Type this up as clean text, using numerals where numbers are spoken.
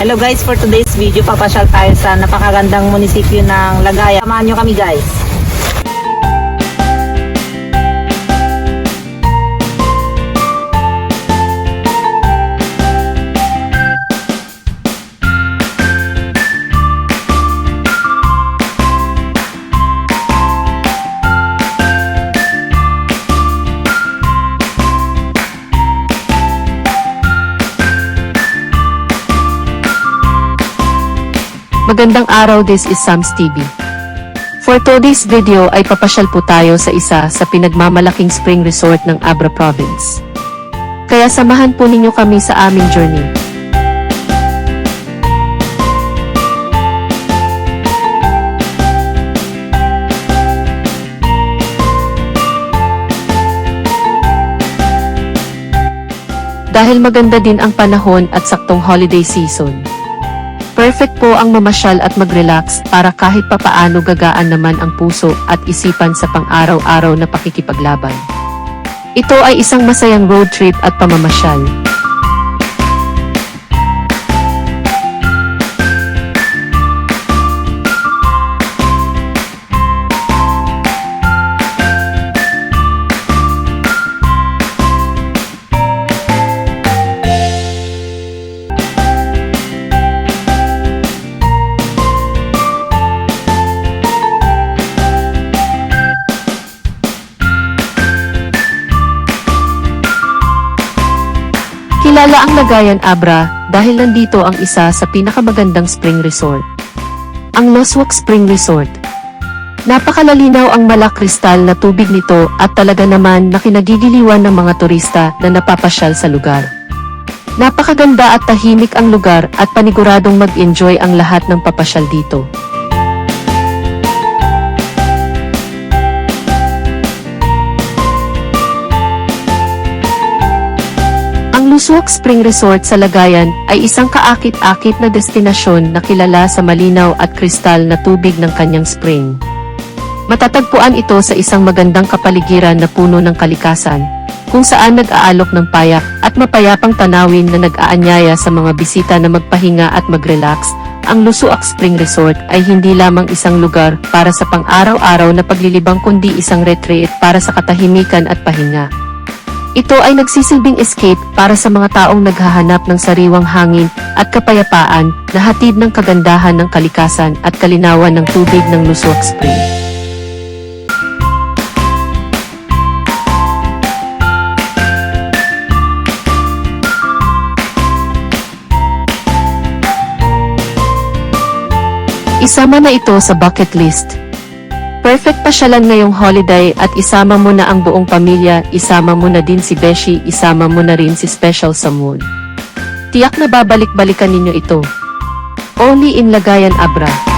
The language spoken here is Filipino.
Hello guys, for today's video, papasyal tayo sa napakagandang munisipyo ng Lagayan. Samahan nyo kami guys. Magandang araw, this is Sam's TV. For today's video ay papasyal po tayo sa isa sa pinagmamalaking spring resort ng Abra Province. Kaya samahan po ninyo kami sa aming journey. Dahil maganda din ang panahon at saktong holiday season, perfect po ang mamasyal at mag-relax para kahit papaano gagaan naman ang puso at isipan sa pang-araw-araw na pakikipaglaban. Ito ay isang masayang road trip at pamamasyal. Kilala ang Lagayan Abra dahil nandito ang isa sa pinakamagandang spring resort, ang Loswak Spring Resort. Napakalinaw ang malakristal na tubig nito at talaga naman na kinagigiliwan ng mga turista na napapasyal sa lugar. Napakaganda at tahimik ang lugar at paniguradong mag-enjoy ang lahat ng papasyal dito. Loswak Spring Resort sa Lagayan ay isang kaakit-akit na destinasyon na kilala sa malinaw at kristal na tubig ng kanyang spring. Matatagpuan ito sa isang magandang kapaligiran na puno ng kalikasan, kung saan nag-aalok ng payak at mapayapang tanawin na nag-aanyaya sa mga bisita na magpahinga at mag-relax. Ang Loswak Spring Resort ay hindi lamang isang lugar para sa pang-araw-araw na paglilibang kundi isang retreat para sa katahimikan at pahinga. Ito ay nagsisilbing escape para sa mga taong naghahanap ng sariwang hangin at kapayapaan na hatid ng kagandahan ng kalikasan at kalinawan ng tubig ng Loswak Spring. Isama na ito sa bucket list. Perfect pasyalan ngayong holiday at isama mo na ang buong pamilya, isama mo na din si Beshi, isama mo na rin si Special sa mood. Tiyak na babalik-balikan ninyo ito. Only in Lagayan Abra.